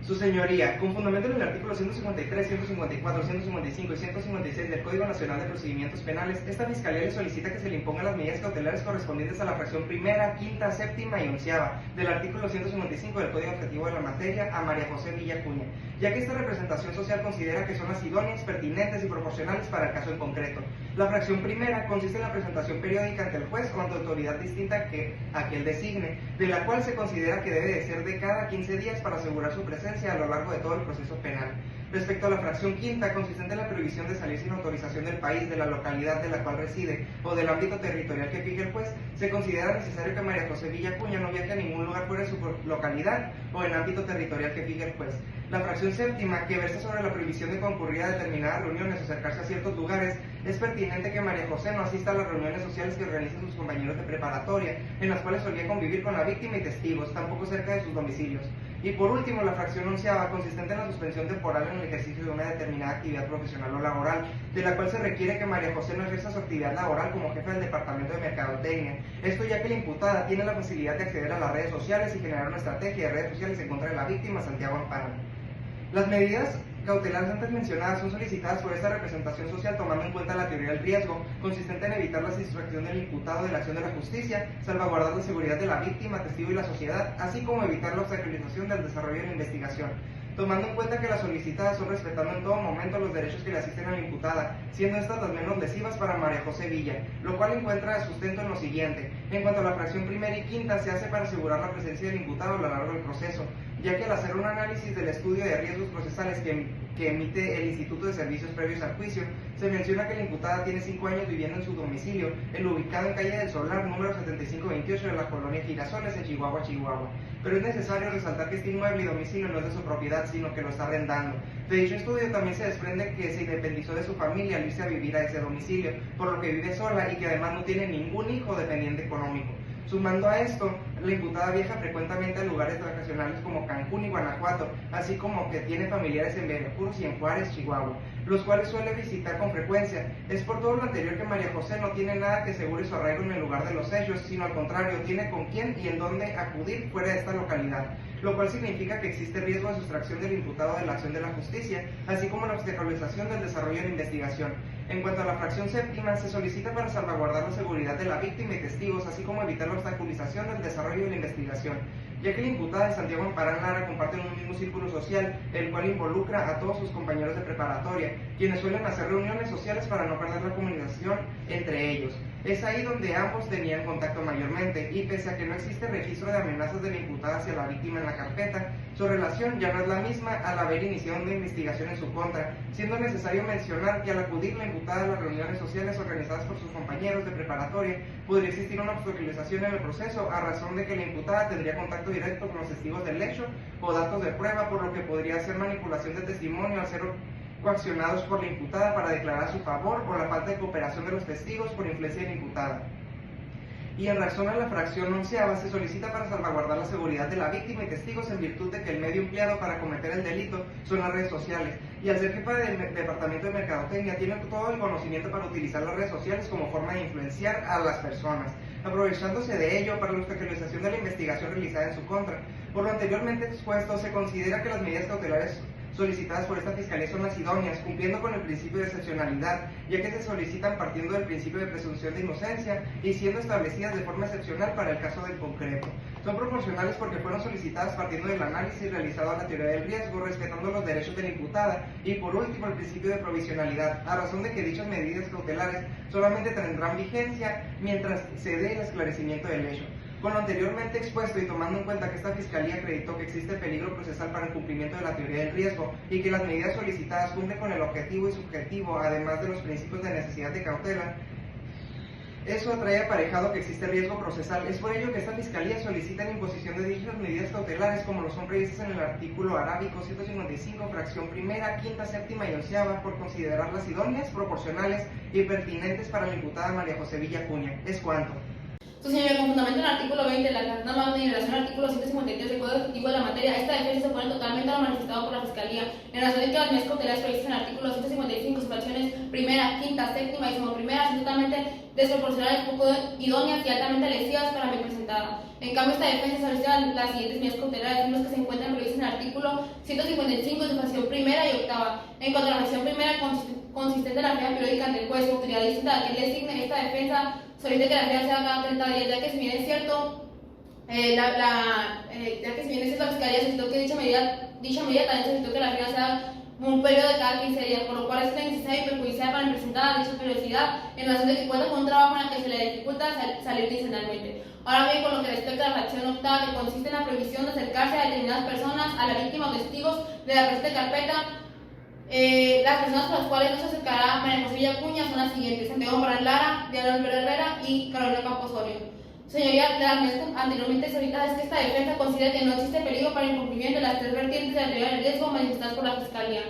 Su señoría, con fundamento en el artículo 153, 154, 155 y 156 del Código Nacional de Procedimientos Penales, esta Fiscalía le solicita que se le impongan las medidas cautelares correspondientes a la fracción primera, quinta, séptima y onceava del artículo 155 del Código Objetivo de la Materia a María José Villa Acuña, ya que esta representación social considera que son las idóneas, pertinentes y proporcionales para el caso en concreto. La fracción primera consiste en la presentación periódica ante el juez o ante autoridad distinta a que él designe, de la cual se considera que debe de ser de cada 15 días para asegurar su presencia a lo largo de todo el proceso penal. Respecto a la fracción quinta, consistente en la prohibición de salir sin autorización del país, de la localidad de la cual reside o del ámbito territorial que fije el juez, se considera necesario que María José Villa Acuña no viaje a ningún lugar fuera de su localidad o en ámbito territorial que fije el juez. La fracción séptima, que versa sobre la prohibición de concurrir a determinadas reuniones o acercarse a ciertos lugares, es pertinente que María José no asista a las reuniones sociales que organizan sus compañeros de preparatoria, en las cuales solía convivir con la víctima y testigos, tampoco cerca de sus domicilios. Y por último, la fracción onceava, consistente en la suspensión temporal en el ejercicio de una determinada actividad profesional o laboral, de la cual se requiere que María José no ejerza su actividad laboral como jefe del Departamento de Mercadotecnia. Esto ya que la imputada tiene la facilidad de acceder a las redes sociales y generar una estrategia de redes sociales en contra de la víctima, Santiago Amparán. Las medidas cautelares antes mencionadas son solicitadas por esta representación social tomando en cuenta la teoría del riesgo, consistente en evitar la distracción del imputado de la acción de la justicia, salvaguardar la seguridad de la víctima, testigo y la sociedad, así como evitar la obstaculización del desarrollo de la investigación, tomando en cuenta que las solicitadas son respetando en todo momento los derechos que le asisten a la imputada, siendo estas las menos lesivas para María José Villa, lo cual encuentra sustento en lo siguiente. En cuanto a la fracción primera y quinta, se hace para asegurar la presencia del imputado a lo largo del proceso, ya que al hacer un análisis del estudio de riesgos procesales que emite el Instituto de Servicios Previos al Juicio, se menciona que la imputada tiene 5 años viviendo en su domicilio, ubicado en calle del Solar, número 7528 de la colonia Girasoles, en Chihuahua, Chihuahua. Pero es necesario resaltar que este inmueble y domicilio no es de su propiedad, sino que lo está arrendando. De dicho estudio también se desprende que se independizó de su familia al irse a vivir a ese domicilio, por lo que vive sola y que además no tiene ningún hijo dependiente económico. Sumando a esto, la imputada viaja frecuentemente a lugares vacacionales como Cancún y Guanajuato, así como que tiene familiares en Veracruz y en Juárez, Chihuahua, los cuales suele visitar con frecuencia. Es por todo lo anterior que María José no tiene nada que asegure su arraigo en el lugar de los hechos, sino al contrario, tiene con quién y en dónde acudir fuera de esta localidad, lo cual significa que existe riesgo de sustracción del imputado de la acción de la justicia, así como la obstaculización del desarrollo de la investigación. En cuanto a la fracción séptima, se solicita para salvaguardar la seguridad de la víctima y testigos, así como evitar la obstaculización del desarrollo de la investigación, ya que la imputada de Santiago Amparán Lara comparten un mismo círculo social, el cual involucra a todos sus compañeros de preparatoria, quienes suelen hacer reuniones sociales para no perder la comunicación entre ellos. Es ahí donde ambos tenían contacto mayormente, y pese a que no existe registro de amenazas de la imputada hacia la víctima en la carpeta, su relación ya no es la misma al haber iniciado una investigación en su contra, siendo necesario mencionar que al acudir la imputada a las reuniones sociales organizadas por sus compañeros de preparatoria, podría existir una obstaculización en el proceso a razón de que la imputada tendría contacto directo con los testigos del hecho o datos de prueba, por lo que podría ser manipulación de testimonio al ser coaccionados por la imputada para declarar a su favor o la falta de cooperación de los testigos por influencia de la imputada. Y en razón a la fracción onceava, se solicita para salvaguardar la seguridad de la víctima y testigos en virtud de que el medio empleado para cometer el delito son las redes sociales, y al ser jefa del Departamento de Mercadotecnia tiene todo el conocimiento para utilizar las redes sociales como forma de influenciar a las personas, aprovechándose de ello para la obstaculización de la investigación realizada en su contra. Por lo anteriormente expuesto, se considera que las medidas cautelares solicitadas por esta Fiscalía son las idóneas, cumpliendo con el principio de excepcionalidad, ya que se solicitan partiendo del principio de presunción de inocencia y siendo establecidas de forma excepcional para el caso del concreto. Son proporcionales porque fueron solicitadas partiendo del análisis realizado a la teoría del riesgo, respetando los derechos de la imputada, y por último el principio de provisionalidad, a razón de que dichas medidas cautelares solamente tendrán vigencia mientras se dé el esclarecimiento del hecho. Con lo anteriormente expuesto y tomando en cuenta que esta Fiscalía acreditó que existe peligro procesal para el cumplimiento de la teoría del riesgo y que las medidas solicitadas cumplen con el objetivo y subjetivo, además de los principios de necesidad de cautela, eso trae aparejado que existe riesgo procesal. Es por ello que esta Fiscalía solicita la imposición de dichas medidas cautelares como lo son previstas en el artículo arábico 155, fracción primera, quinta, séptima y onceava, por considerarlas idóneas, proporcionales y pertinentes para la imputada María José Villa Acuña. Es cuanto. Su señoría, con fundamento en el artículo 20 de la Carta Magna y en relación al artículo 153 del Código Ejecutivo de la Materia, esta defensa se opone totalmente a lo manifestado por la Fiscalía, en razón de que las medidas cautelares previstas en el artículo 155, sus fracciones primera, quinta, séptima y decimoprimera son totalmente desproporcionales, poco idóneas y altamente lesivas para mi presentada. En cambio, esta defensa solicita las siguientes medidas cautelares, mismas que se encuentran previstas en el artículo 155 de su fracción primera y octava. En cuanto a la fracción primera consistente en la firma periódica ante el juez, autoridad distinta a quien le designe esta defensa, solicita que la firma sea cada 30 días, ya que si bien es cierto, la Fiscalía solicitó que dicha medida también solicitó que la firma sea un periodo de cada 15 días, por lo cual es necesario y perjudicial para presentar dicha periodicidad en razón de que cuenta con un trabajo en el que se le dificulta salir quincenalmente. Ahora bien, con lo que respecta a la fracción octava, que consiste en la prohibición de acercarse a determinadas personas, a la víctima o testigos de la presente carpeta, las personas por las cuales no se acercará María José Villacuña son las siguientes: Santiago Morán Lara, Diana Olvera Herrera y Carolina Campos Osorio. Señoría, las anteriormente solicitadas es que esta defensa considera que no existe peligro para el incumplimiento de las tres vertientes de la teoría del riesgo manifestadas por la Fiscalía.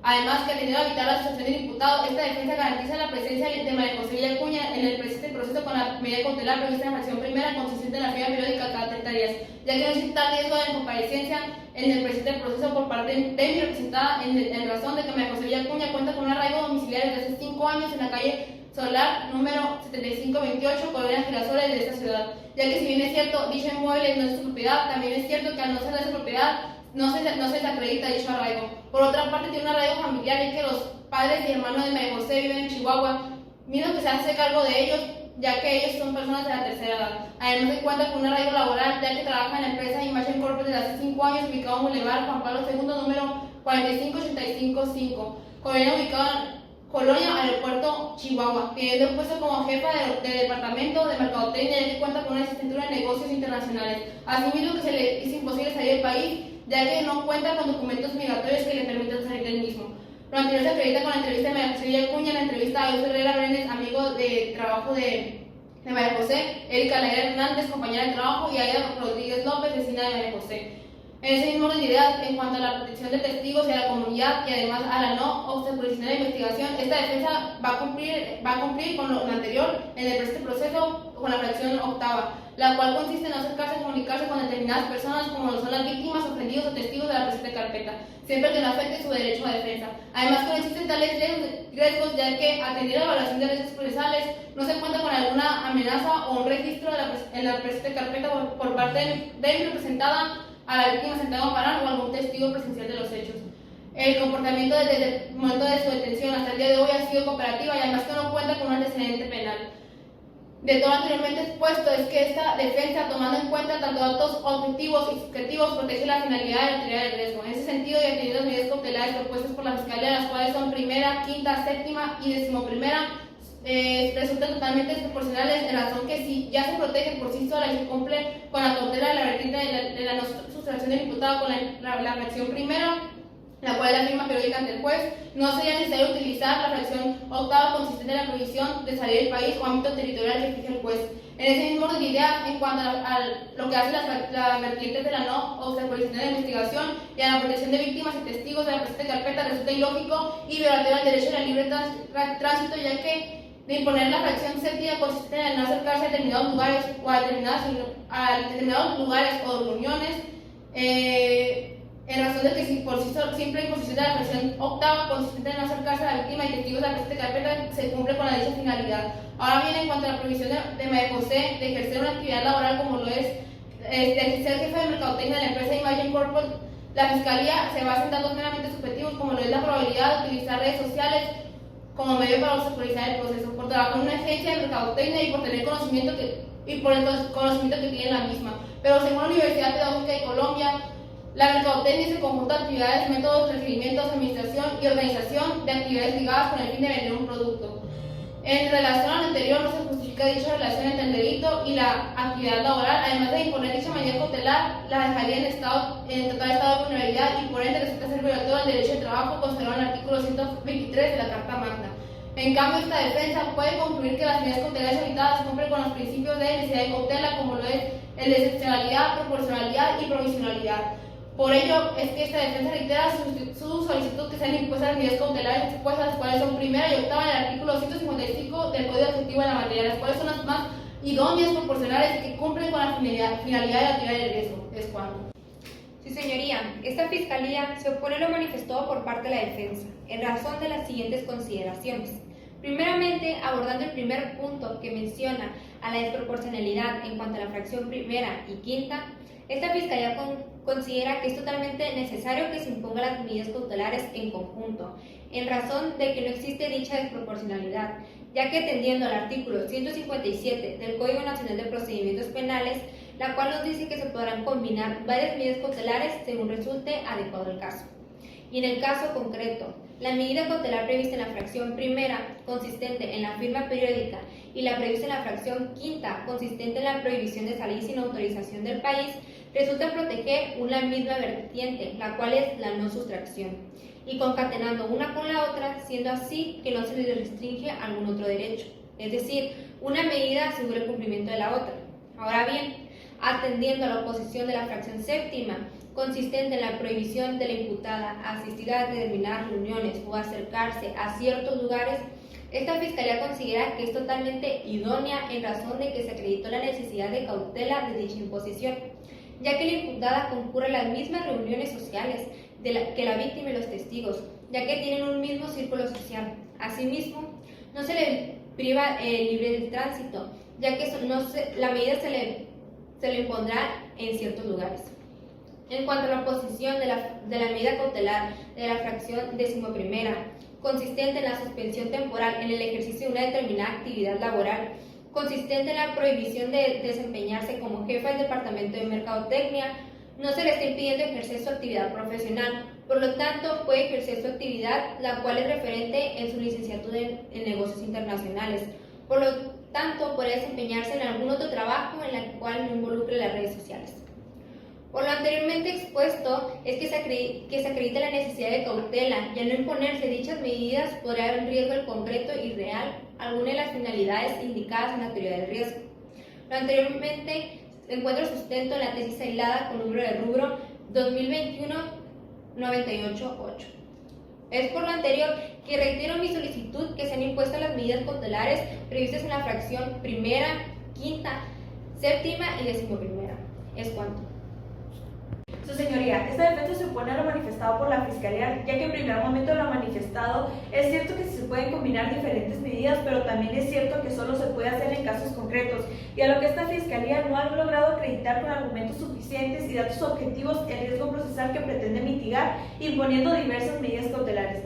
Además, que atendiendo a evitar la situación del imputado, esta defensa garantiza la presencia de María José Villacuña en el presente proceso con la medida cautelar prevista en la fracción primera consistente en la firma periódica cada 30 días, ya que no existe tal riesgo de comparecencia en el presente proceso por parte de mi representada en razón de que María José Villacuña cuenta con un arraigo domiciliario desde hace 5 años en la calle Solar, número 7528, Colonia Girasoles de esta ciudad, ya que si bien es cierto, dicho inmueble no es su propiedad, también es cierto que al no ser de su propiedad, no se desacredita dicho arraigo. Por otra parte, tiene un arraigo familiar, ya que los padres y hermanos de María José viven en Chihuahua, mismo que se hace cargo de ellos, ya que ellos son personas de la tercera edad. Además, se cuenta con un arraigo laboral, ya que trabaja en la empresa Imagine Corp desde hace 5 años, ubicado en Boulevard Juan Pablo II, número 45855, Colonia Aeropuerto, Chihuahua, teniendo el puesto como jefa de departamento de mercadotecnia, ya que cuenta con una licenciatura en negocios internacionales. Asimismo, que se le es imposible salir del país, ya que no cuenta con documentos migratorios que le permitan salir del mismo. Lo anterior se acredita con la entrevista de María José Villacuña, la entrevista a Luis Herrera Brenes, amigo de trabajo de María José, Erika Laira Hernández, compañera de trabajo, y Aida Rodríguez López, vecina de María José. En ese mismo orden de ideas, en cuanto a la protección de testigos y a la comunidad, y además a la no obstaculización de la investigación, esta defensa va a cumplir con lo anterior en el presente proceso con la fracción octava, la cual consiste en no acercarse a comunicarse con determinadas personas como lo son las víctimas, ofendidos o testigos de la presente carpeta, siempre que no afecte su derecho a defensa. Además, que no existen tales riesgos, ya que atendiendo a la evaluación de riesgos procesales no se cuenta con alguna amenaza o un registro en la presente carpeta por parte de mi representada a la víctima Santiago Morán o algún testigo presencial de los hechos. El comportamiento desde el momento de su detención hasta el día de hoy ha sido cooperativo y además que no cuenta con un antecedente penal. De todo anteriormente expuesto es que esta defensa, tomando en cuenta tanto datos objetivos y subjetivos, protege la finalidad de la teoría del riesgo. En ese sentido, y atendiendo las medidas cautelares propuestas por la Fiscalía, las cuales son primera, quinta, séptima y decimoprimera, resultan totalmente desproporcionales en razón que si ya se protege por sí sola y se cumple con la cautela de la vertiente de la no sustracción del imputado con la fracción primera, la cual es la firma periódica ante el juez, no sería necesario utilizar la fracción octava consistente en la prohibición de salir del país o ámbito territorial que fije el juez. En ese mismo orden de idea, en cuanto a lo que hace las vertientes de la no obstaculización de la investigación y a la protección de víctimas y testigos de la presente carpeta, resulta ilógico y violatorio al derecho al libre tránsito, ya que de imponer la fracción séptima consiste en no acercarse a determinados lugares o a determinados lugares o reuniones, en razón de que si por sí simple imposición de la fracción octava consistente en no acercarse a la víctima y testigos de la presente carpeta se cumple con la dicha finalidad. Ahora bien, en cuanto a la prohibición de María José de ejercer una actividad laboral como lo es de ser jefe de mercadotecnia de la empresa Imagine Corp, la Fiscalía se basa en datos meramente subjetivos como lo es la probabilidad de utilizar redes sociales como medio para obstaculizar el proceso, por trabajar en una agencia de mercadotecnia y por tener conocimiento que tiene la misma. Pero según la Universidad Pedagógica de Colombia, la mercadotecnia es el conjunto de actividades, métodos, requerimientos, administración y organización de actividades ligadas con el fin de vender un producto. En relación a lo anterior, no se justifica dicha relación entre el delito y la actividad laboral. Además de imponer dicha medida cautelar, la dejaría en total estado de vulnerabilidad y por ende resulta ser violatorio al derecho de trabajo considerado en el artículo 123 de la Carta Magna. En cambio, esta defensa puede concluir que las medidas cautelares evitadas cumplen con los principios de necesidad de cautela, como lo es el de excepcionalidad, proporcionalidad y provisionalidad. Por ello, es que esta defensa reitera su solicitud que sean impuestas las medidas cautelares expuestas, las cuales son primera y octava en el artículo 155 del Código Objetivo de la materia, las cuales son las más idóneas, proporcionales y que cumplen con la finalidad de la teoría del riesgo. Es cuanto. Sí, señoría, esta Fiscalía se opone a lo manifestado por parte de la defensa, en razón de las siguientes consideraciones. Primeramente, abordando el primer punto que menciona a la desproporcionalidad en cuanto a la fracción primera y quinta, Esta Fiscalía considera que es totalmente necesario que se impongan las medidas cautelares en conjunto, en razón de que no existe dicha desproporcionalidad, ya que atendiendo al artículo 157 del Código Nacional de Procedimientos Penales, la cual nos dice que se podrán combinar varias medidas cautelares según resulte adecuado el caso. Y en el caso concreto, la medida cautelar prevista en la fracción primera, consistente en la firma periódica, y la prevista en la fracción quinta, consistente en la prohibición de salir sin autorización del país, resulta proteger una misma vertiente, la cual es la no sustracción, y concatenando una con la otra, siendo así que no se le restringe algún otro derecho. Es decir, una medida asegura el cumplimiento de la otra. Ahora bien, atendiendo a la oposición de la fracción séptima, consistente en la prohibición de la imputada a asistir a determinadas reuniones o acercarse a ciertos lugares, esta Fiscalía considera que es totalmente idónea en razón de que se acreditó la necesidad de cautela de dicha imposición, ya que la imputada concurre a las mismas reuniones sociales que la víctima y los testigos, ya que tienen un mismo círculo social. Asimismo, no se le priva libre del tránsito, ya que la medida se le impondrá en ciertos lugares. En cuanto a la oposición de la medida cautelar de la fracción 11ª, consistente en la suspensión temporal en el ejercicio de una determinada actividad laboral, consistente en la prohibición de desempeñarse como jefa del Departamento de Mercadotecnia, no se le está impidiendo ejercer su actividad profesional, por lo tanto puede ejercer su actividad, la cual es referente en su licenciatura en negocios internacionales. Por lo tanto, puede desempeñarse en algún otro trabajo en el cual no involucre las redes sociales. Por lo anteriormente expuesto, es que se acredita la necesidad de cautela, y al no imponerse dichas medidas podría haber un riesgo concreto y real alguna de las finalidades indicadas en la teoría del riesgo. Lo anteriormente encuentra sustento en la tesis aislada con número de rubro 2021-98-8. Es por lo anterior que reitero mi solicitud que sean impuestas las medidas cautelares previstas en la fracción primera, quinta, séptima y 11ª. Es cuanto. Su señoría, esta defensa se opone a lo manifestado por la Fiscalía, ya que en primer momento lo ha manifestado. Es cierto que se pueden combinar diferentes medidas, pero también es cierto que solo se puede hacer en casos concretos, y a lo que esta Fiscalía no ha logrado acreditar con argumentos suficientes y datos objetivos el riesgo procesal que pretende mitigar, imponiendo diversas medidas cautelares.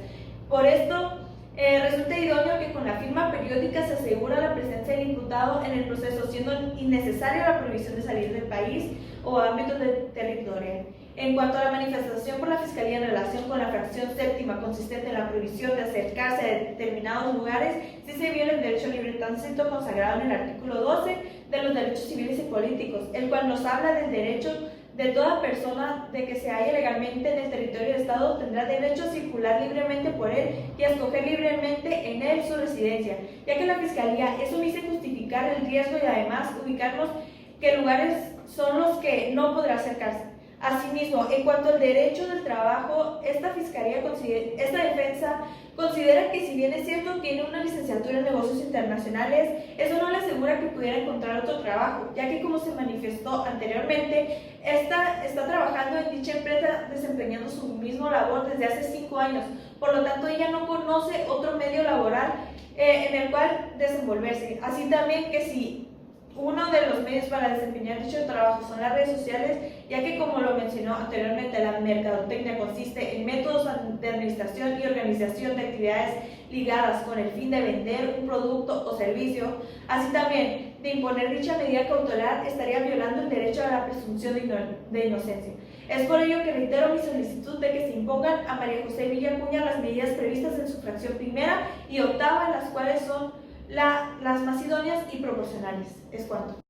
Por esto, resulta idóneo que con la firma periódica se asegura la presencia del imputado en el proceso, siendo innecesaria la prohibición de salir del país o ámbito territorial. En cuanto a la manifestación por la Fiscalía en relación con la fracción séptima, consistente en la prohibición de acercarse a determinados lugares, sí se viola el derecho al libre tránsito consagrado en el artículo 12 de los derechos civiles y políticos, el cual nos habla del derecho de toda persona de que se halle legalmente en el territorio del Estado tendrá derecho a circular libremente por él y a escoger libremente en él su residencia, ya que la Fiscalía es omisa en justificar el riesgo y además ubicarnos qué lugares son los que no podrá acercarse. Asimismo, en cuanto al derecho del trabajo, esta defensa considera que si bien es cierto tiene una licenciatura en negocios internacionales, eso no le asegura que pudiera encontrar otro trabajo, ya que como se manifestó anteriormente, está trabajando en dicha empresa desempeñando su mismo labor desde hace 5 años, por lo tanto ella no conoce otro medio laboral en el cual desenvolverse. Así también que si uno de los medios para desempeñar dicho trabajo son las redes sociales, ya que como lo mencionó anteriormente, la mercadotecnia consiste en métodos de administración y organización de actividades ligadas con el fin de vender un producto o servicio. Así también, de imponer dicha medida cautelar estaría violando el derecho a la presunción de inocencia. Es por ello que reitero mi solicitud de que se impongan a María José Villacuña las medidas previstas en su fracción primera y octava, las cuales son las más idóneas y proporcionales. Es cuanto.